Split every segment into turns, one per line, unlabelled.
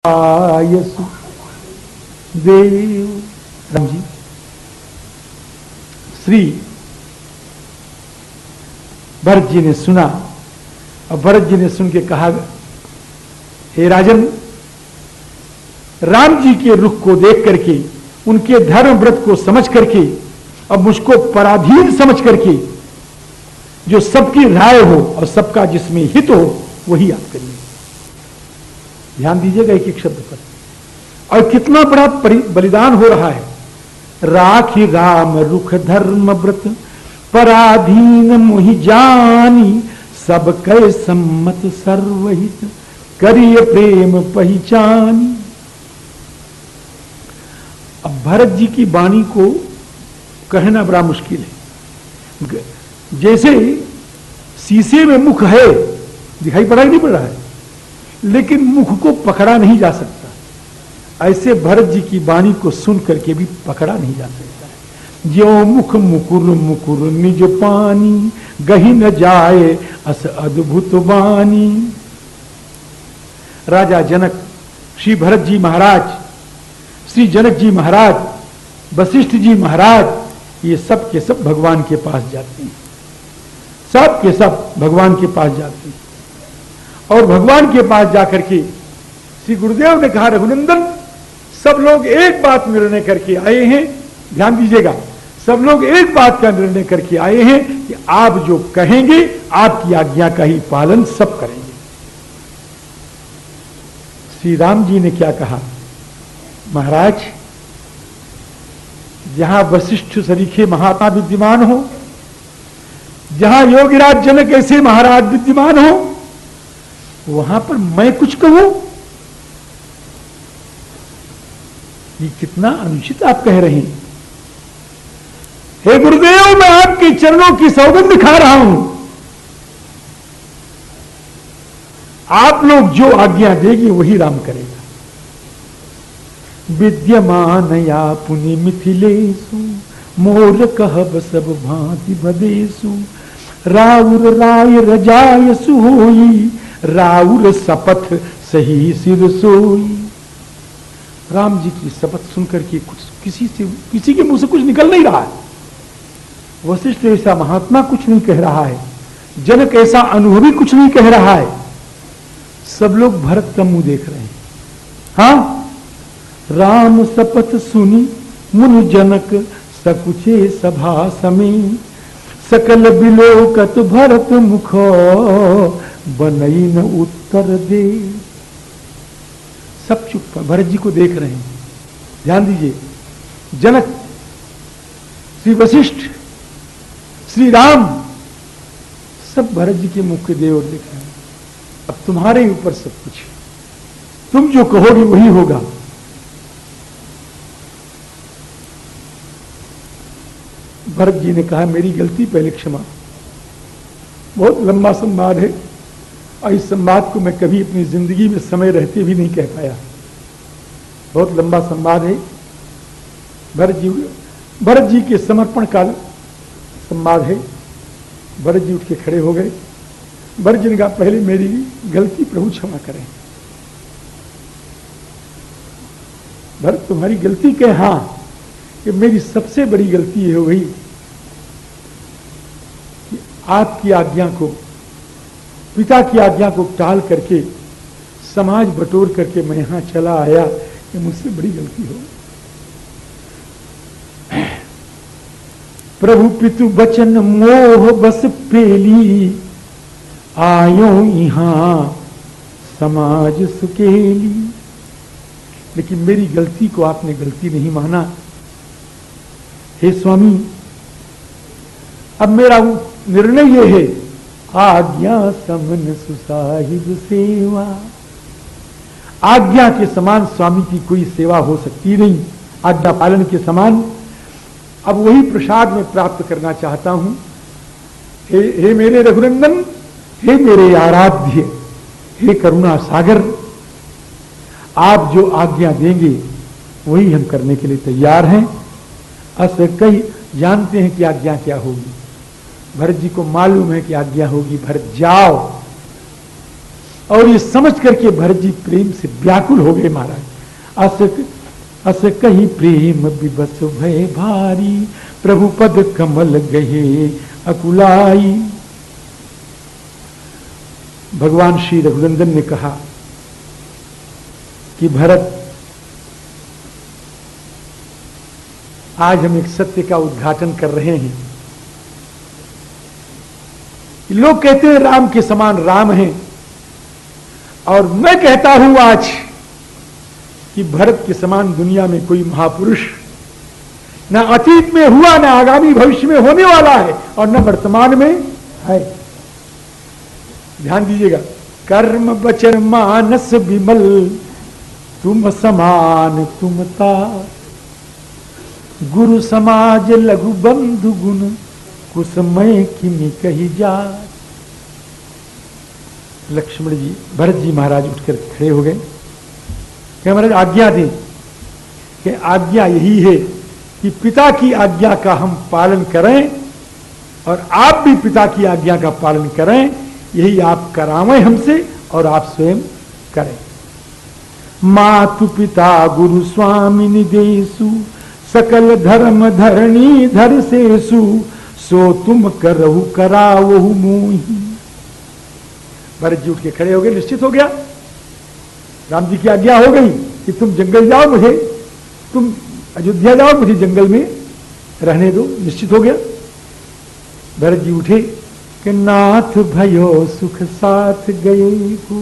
आयसु देव। राम जी श्री भरत जी ने सुना और भरत जी ने सुन के कहा, हे राजन, राम जी के रुख को देख करके, उनके धर्म व्रत को समझ करके, अब मुझको पराधीन समझ करके जो सबकी राय हो और सबका जिसमें हित हो वही आप करिए। ध्यान दीजिएगा एक एक शब्द पर। और कितना बड़ा बलिदान हो रहा है। राखी राम रुख धर्म व्रत पराधीन मोहि जानी, सब कै सम्मत सर्वहित करिय प्रेम पहचानी। अब भरत जी की वाणी को कहना बड़ा मुश्किल है। जैसे शीशे में मुख है, दिखाई पड़ा नहीं पड़ रहा है, लेकिन मुख को पकड़ा नहीं जा सकता। ऐसे भरत जी की वाणी को सुन करके भी पकड़ा नहीं जा सकता है। ज्यो मुख मुकुर मुकुर निज पानी, गही न जाए अस अद्भुत वाणी। राजा जनक, श्री भरत जी महाराज, श्री जनक जी महाराज, वशिष्ठ जी महाराज, ये सब के सब भगवान के पास जाते हैं। सब के सब भगवान के पास जाते हैं। और भगवान के पास जाकर के श्री गुरुदेव ने कहा, रघुनंदन, सब लोग एक बात निर्णय करके आए हैं। ध्यान दीजिएगा, सब लोग एक बात का निर्णय करके आए हैं कि आप जो कहेंगे, आपकी आज्ञा का ही पालन सब करेंगे। श्री राम जी ने क्या कहा, महाराज, जहां वशिष्ठ सरीखे महात्मा विद्यमान हो, जहां योगीराज जनक ऐसे महाराज विद्यमान हो, वहां पर मैं कुछ कहूं? ये कितना अनुचित आप कह रहे हैं। हे गुरुदेव, मैं आपके चरणों की सौगंध खा रहा हूं। आप लोग जो आज्ञा देगी वही राम करेगा। विद्यमान या पुनि मिथिलेशु, मोर कहब सब भांति बदेशु। राउर राय रजाय सुहोई, राउर शपथ सही सिर सोई। राम जी की शपथ सुनकर के कुछ किसी के मुंह से कुछ निकल नहीं रहा है। वशिष्ठ ऐसा महात्मा कुछ नहीं कह रहा है, जनक ऐसा अनुभवी कुछ नहीं कह रहा है। सब लोग भरत का मुंह देख रहे हैं। हाँ, राम शपथ सुनी मुनि जनक, सकुचे सभा समी। सकल बिलोकत भरत मुख, बनई न उत्तर दे। सब चुप, भरत जी को देख रहे हैं। ध्यान दीजिए, जनक, श्री वशिष्ठ, श्री राम, सब भरत जी के मुख के देव देख रहे हैं। अब तुम्हारे ऊपर सब कुछ, तुम जो कहोगे वही होगा। भरत जी ने कहा, मेरी गलती, पहले क्षमा। बहुत लंबा संवाद है और इस संवाद को मैं कभी अपनी जिंदगी में समय रहते भी नहीं कह पाया। बहुत लंबा संवाद है। भरत जी के समर्पण का संवाद है। भरत जी उठ के खड़े हो गए। भरत जी ने कहा, पहले मेरी गलती प्रभु क्षमा करें। भरत, तुम्हारी गलती क्या? हाँ, कि मेरी सबसे बड़ी गलती ये हो गई कि आपकी आज्ञा को, पिता की आज्ञा को टाल करके समाज बटोर करके मैं यहां चला आया। ये मुझसे बड़ी गलती हो। प्रभु पितु बचन मोह बस पेली, आयो यहां समाज सुकेली। लेकिन मेरी गलती को आपने गलती नहीं माना। हे स्वामी, अब मेरा निर्णय यह है, आज्ञा समन सुसाहिब सेवा। आज्ञा के समान स्वामी की कोई सेवा हो सकती नहीं, आज्ञा पालन के समान। अब वही प्रसाद मैं प्राप्त करना चाहता हूं। हे मेरे रघुनंदन, हे मेरे आराध्य, हे करुणा सागर, आप जो आज्ञा देंगे वही हम करने के लिए तैयार हैं। अस कई जानते हैं कि आज्ञा क्या होगी। भरत जी को मालूम है कि आज्ञा होगी, भरत जाओ। और ये समझ करके भरत जी प्रेम से व्याकुल हो गए महाराज। अस कही प्रेम विबस भय भारी, प्रभु पद कमल गहे अकुलाई। भगवान श्री रघुनंदन ने कहा कि भरत, आज हम एक सत्य का उद्घाटन कर रहे हैं। लोग कहते हैं राम के समान राम हैं, और मैं कहता हूं आज कि भरत के समान दुनिया में कोई महापुरुष ना अतीत में हुआ, ना आगामी भविष्य में होने वाला है, और न वर्तमान में है। ध्यान दीजिएगा, कर्म वचन मानस विमल, तुम समान तुमता, गुरु समाज लघु बंधु गुण, कुसमय किमि कही जा। लक्ष्मण जी, भरत जी महाराज उठकर खड़े हो गए कि महाराज आज्ञा दें। कि आज्ञा यही है कि पिता की आज्ञा का हम पालन करें, और आप भी पिता की आज्ञा का पालन करें। यही आप करावें हमसे, और आप स्वयं करें। मातु पिता गुरु स्वामी निदेशु, सकल धर्म धरणी धर सेसु, सो तुम करहु करावहु मोहि। भरत जी उठ के खड़े हो गए, निश्चित हो गया, राम जी की आज्ञा हो गई कि तुम जंगल जाओ, मुझे तुम अयोध्या जाओ, मुझे जंगल में रहने दो। निश्चित हो गया। भरत जी उठे कि नाथ भयो सुख साथ गए को,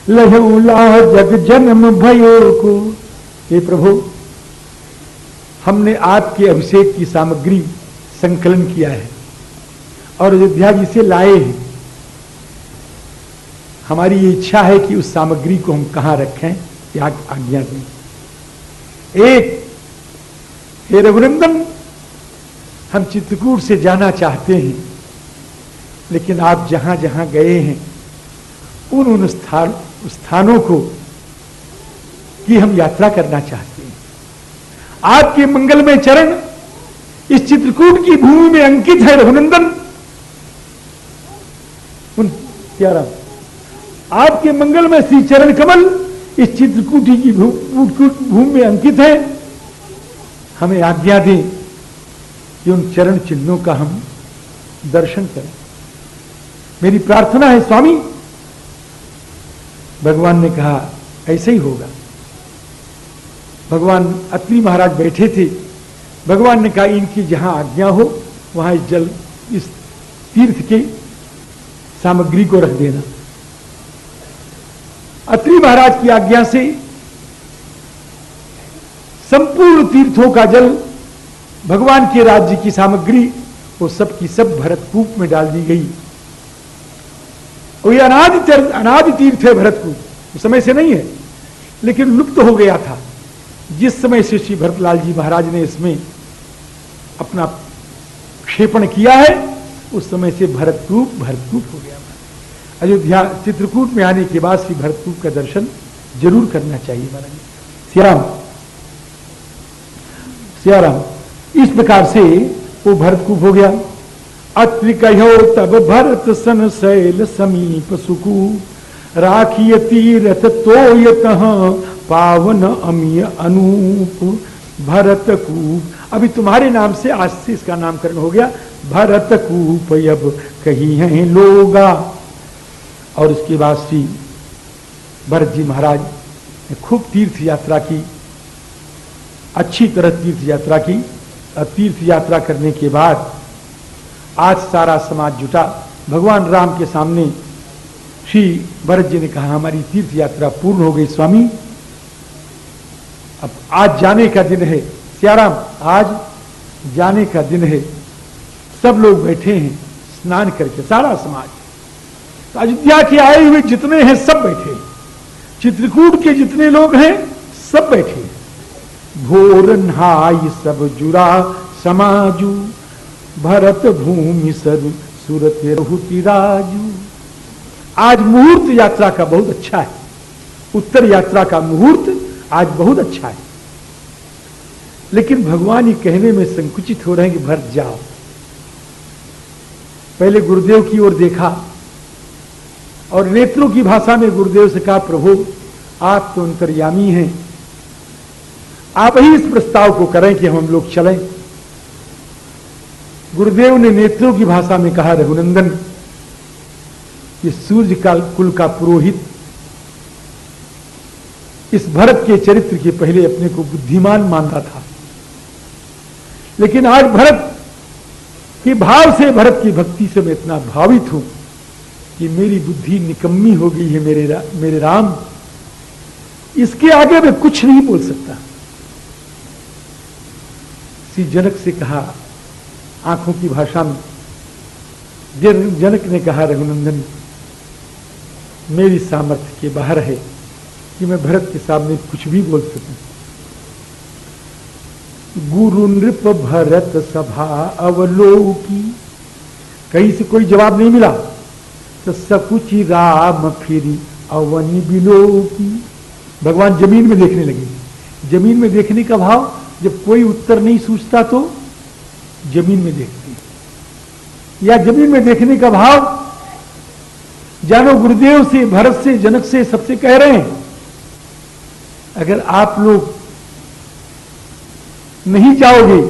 लहूला जग जन्म भयो को। हे प्रभु, हमने आपके अभिषेक की सामग्री संकलन किया है और अयोध्या जी से लाए हैं। हमारी ये इच्छा है कि उस सामग्री को हम कहां रखें, या आज्ञा दें। एक, हे रघुनंदन, हम चित्रकूट से जाना चाहते हैं, लेकिन आप जहां जहां गए हैं उन स्थानों को की हम यात्रा करना चाहते हैं। आपके मंगलमय चरण इस चित्रकूट की भूमि में अंकित है रघुनंदन। उन प्यारा, आपके मंगलमय श्री चरण कमल इस चित्रकूटी की भूमि में अंकित है। हमें आज्ञा दें कि उन चरण चिन्हों का हम दर्शन करें। मेरी प्रार्थना है स्वामी। भगवान ने कहा ऐसे ही होगा। भगवान अत्रि महाराज बैठे थे। भगवान ने कहा इनकी जहां आज्ञा हो वहां इस जल, इस तीर्थ के सामग्री को रख देना। अत्रि महाराज की आज्ञा से संपूर्ण तीर्थों का जल, भगवान के राज्य की सामग्री, वो सब की सब भरतकूप में डाल दी गई। और ये अनादि तीर्थ है भरतकूप, उस समय से नहीं है, लेकिन लुप्त हो गया था। जिस समय से श्री भरतलाल जी महाराज ने इसमें अपना क्षेपण किया है, उस समय से भरतकूप हो गया। अयोध्या चित्रकूट में आने के बाद श्री भरतकूप का दर्शन जरूर करना चाहिए महाराज। सियाराम, इस प्रकार से वो भरतकूप हो गया। अत्रि कहो तब भरत सन शैल समीप सुकू, राखिय तीरथ तोयतः पावन अमीय अनूप भरतकूप। अभी तुम्हारे नाम से आज से इसका नामकरण हो गया भरतकूप, अब कही हैं लोगा। और उसके बाद श्री भरत जी महाराज ने खूब तीर्थ यात्रा की, अच्छी तरह तीर्थ यात्रा की। और तीर्थ यात्रा करने के बाद आज सारा समाज जुटा भगवान राम के सामने। श्री भरत जी ने कहा हमारी तीर्थ यात्रा पूर्ण हो गई स्वामी, अब आज जाने का दिन है। सियाराम, आज जाने का दिन है। सब लोग बैठे हैं स्नान करके, सारा समाज। अयोध्या के आए हुए जितने हैं सब बैठे, चित्रकूट के जितने लोग हैं सब बैठे। भोर नहाई सब जुरा समाजू, भरत भूमि सर सुरत रहुति राजू। आज मुहूर्त यात्रा का बहुत अच्छा है। उत्तर यात्रा का मुहूर्त आज बहुत अच्छा है, लेकिन भगवान ये कहने में संकुचित हो रहे हैं कि भरत जाओ। पहले गुरुदेव की ओर देखा और नेत्रों की भाषा में गुरुदेव से कहा, प्रभु आप तो अंतर्यामी हैं, आप ही इस प्रस्ताव को करें कि हम लोग चलें। गुरुदेव ने नेत्रों की भाषा में कहा, रघुनंदन, ये सूर्य का कुल का पुरोहित इस भरत के चरित्र के पहले अपने को बुद्धिमान मानता था, लेकिन आज भरत के भाव से, भरत की भक्ति से मैं इतना भावित हूं कि मेरी बुद्धि निकम्मी हो गई है। मेरे राम, इसके आगे मैं कुछ नहीं बोल सकता। श्री जनक से कहा आंखों की भाषा में, जनक ने कहा, रघुनंदन, मेरी सामर्थ्य के बाहर है कि मैं भरत के सामने कुछ भी बोल सकूं। गुरु नृप भरत सभा अवलोकी, कहीं से कोई जवाब नहीं मिला तो सकुचि राम फिरी अवनि बिलोकी। भगवान जमीन में देखने लगे। जमीन में देखने का भाव, जब कोई उत्तर नहीं सूझता तो जमीन में देखते हैं, या जमीन में देखने का भाव, जानो गुरुदेव से, भरत से, जनक से, सबसे कह रहे हैं, अगर आप लोग नहीं जाओगे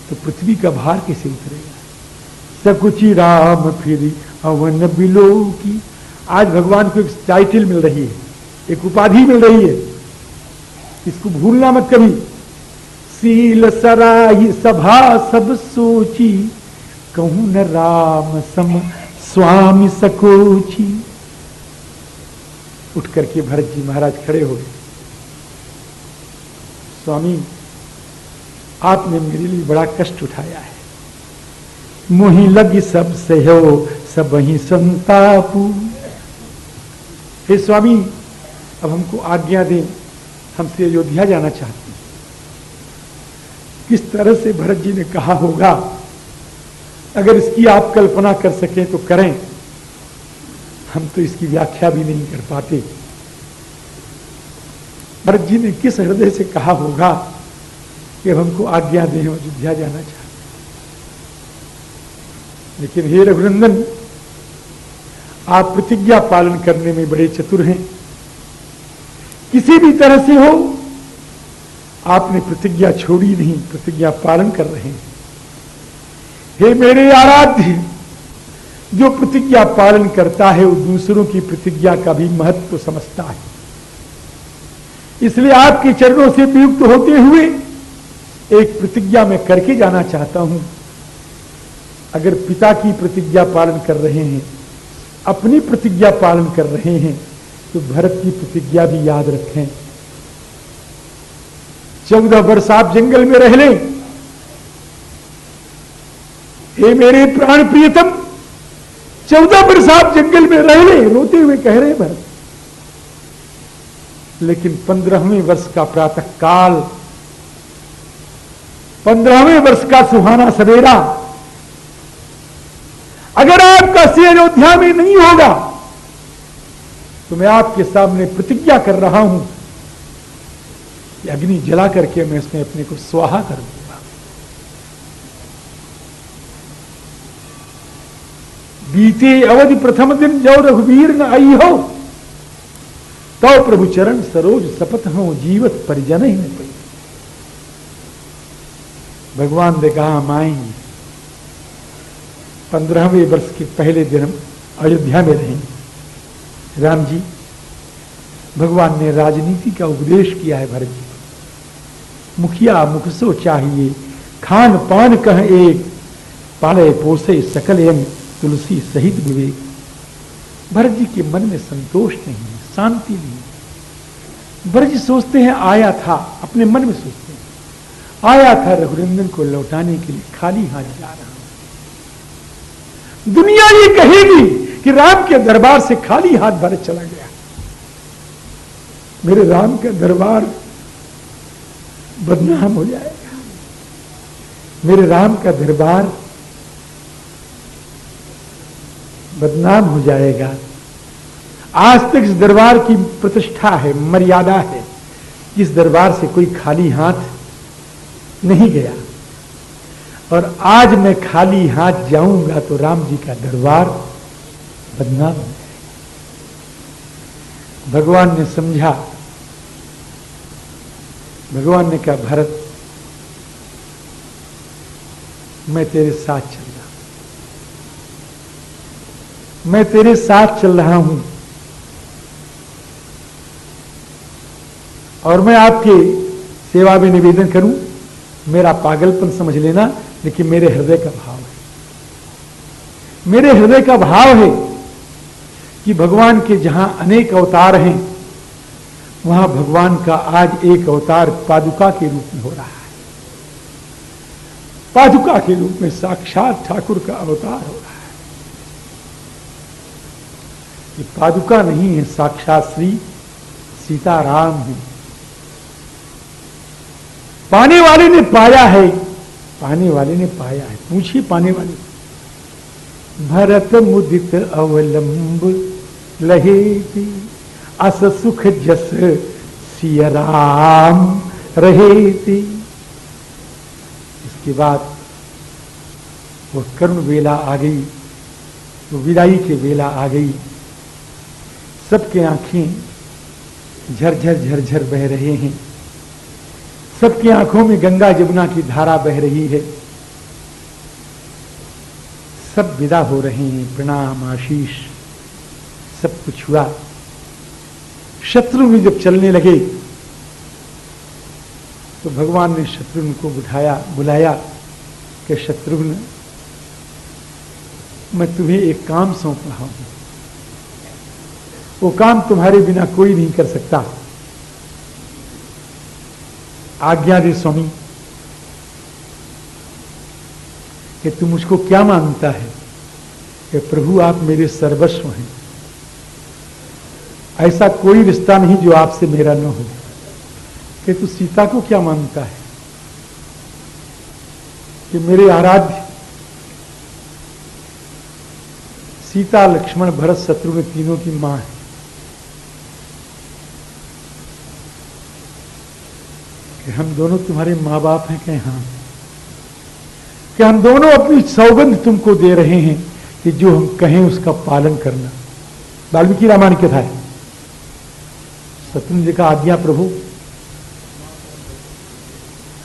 तो पृथ्वी का भार कैसे उतरेगा। सकुचि राम फिरी अवन बिलो की। आज भगवान को एक टाइटल मिल रही है, एक उपाधि मिल रही है, इसको भूलना मत कभी। सील सराही सभा सब सोची, कहूं न राम सम स्वामी सकोची। उठ करके भरत जी महाराज खड़े हो गए। स्वामी, आपने मेरे लिए बड़ा कष्ट उठाया है, मोहि लगी सब सहयो सब ही संतापू। हे स्वामी, अब हमको आज्ञा दें, हमसे अयोध्या जाना चाहते हैं। किस तरह से भरत जी ने कहा होगा, अगर इसकी आप कल्पना कर सकें तो करें, हम तो इसकी व्याख्या भी नहीं कर पाते। भरत जी ने किस हृदय से कहा होगा कि हमको आज्ञा दें, हम अयोध्या जाना चाहते। लेकिन हे रघुनंदन, आप प्रतिज्ञा पालन करने में बड़े चतुर हैं। किसी भी तरह से हो, आपने प्रतिज्ञा छोड़ी नहीं, प्रतिज्ञा पालन कर रहे हैं। हे मेरे आराध्य, जो प्रतिज्ञा पालन करता है वो दूसरों की प्रतिज्ञा का भी महत्व समझता है। इसलिए आपके चरणों से वियुक्त होते हुए एक प्रतिज्ञा मैं करके जाना चाहता हूं। अगर पिता की प्रतिज्ञा पालन कर रहे हैं, अपनी प्रतिज्ञा पालन कर रहे हैं, तो भरत की प्रतिज्ञा भी याद रखें। 14 वर्ष आप जंगल में रह लें। हे मेरे प्राण प्रियतम, 14 वर्ष आप जंगल में रह लें, रोते हुए कह रहे भरत। लेकिन 15वें वर्ष का प्रातः काल, 15वें वर्ष का सुहाना सवेरा, अगर आपका सिर अयोध्या में नहीं होगा तो मैं आपके सामने प्रतिज्ञा कर रहा हूं कि अग्नि जला करके मैं इसमें अपने को स्वाहा कर दूंगा। बीते अवधि प्रथम दिन जो रघुवीर न आई हो, तो प्रभु चरण सरोज शपथ हो, जीवत परिजन ही न पई। भगवान ने कहा हम आएंगे, 15वें वर्ष के पहले दिन हम अयोध्या में रहेंगे। राम जी, भगवान ने राजनीति का उपदेश किया है भरत जी। मुखिया मुख सो चाहिए, खान पान कह एक, पाले पोसे सकल एम, तुलसी सहित विवेक। भरत जी के मन में संतोष नहीं है, शांति नहीं। भरत जी सोचते हैं आया था, अपने मन में सोचते हैं आया था रघुनंदन को लौटाने के लिए, खाली हाथ जा रहा हूं। दुनिया ये कहेगी कि राम के दरबार से खाली हाथ भरत चला गया। मेरे राम का दरबार बदनाम हो जाएगा, मेरे राम का दरबार बदनाम हो जाएगा। आज तक इस दरबार की प्रतिष्ठा है, मर्यादा है, इस दरबार से कोई खाली हाथ नहीं गया, और आज मैं खाली हाथ जाऊंगा तो राम जी का दरबार बदनाम हो जाएगा। भगवान ने समझा, भगवान ने कहा भरत मैं तेरे साथ चल रहा हूं, मैं तेरे साथ चल रहा हूं और मैं आपके सेवा में निवेदन करूं, मेरा पागलपन समझ लेना, लेकिन मेरे हृदय का भाव है, मेरे हृदय का भाव है कि भगवान के जहां अनेक अवतार हैं वहां भगवान का आज एक अवतार पादुका के रूप में हो रहा है, पादुका के रूप में साक्षात ठाकुर का अवतार हो रहा है। ये पादुका नहीं है, साक्षात श्री सीताराम है। पाने वाले ने पाया है, पाने वाले ने पाया है। पूछिए पाने वाले, भरत मुदित अवलंब लहेती, अस सुख जस सिय राम रहेती। इसके बाद वो करुण वेला आ गई, वो विदाई की वेला आ गई। सबके आंखें झरझर झरझर बह रहे हैं, सबकी आंखों में गंगा यमुना की धारा बह रही है। सब विदा हो रहे हैं, प्रणाम आशीष सब कुछ हुआ। शत्रुघ्न जब चलने लगे तो भगवान ने शत्रुघ्न को बुलाया कि शत्रुघ्न मैं तुम्हें एक काम सौंप रहा हूं, वो काम तुम्हारे बिना कोई नहीं कर सकता। आज्ञा दे स्वामी कि तू मुझको क्या मांगता है? कि प्रभु आप मेरे सर्वस्व हैं, ऐसा कोई रिश्ता नहीं जो आपसे मेरा न हो। कि तू सीता को क्या मांगता है? कि मेरे आराध्य सीता लक्ष्मण भरत शत्रुघ्न तीनों की मां है। कि हम दोनों तुम्हारे मां बाप हैं? कहें हाँ। कि हम दोनों अपनी सौगंध तुमको दे रहे हैं कि जो हम कहें उसका पालन करना। वाल्मीकि रामायण की कथा है। शत्रुघ्न जी का आज्ञा प्रभु।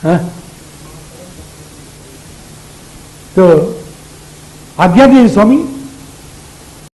हाँ? तो आज्ञा दी स्वामी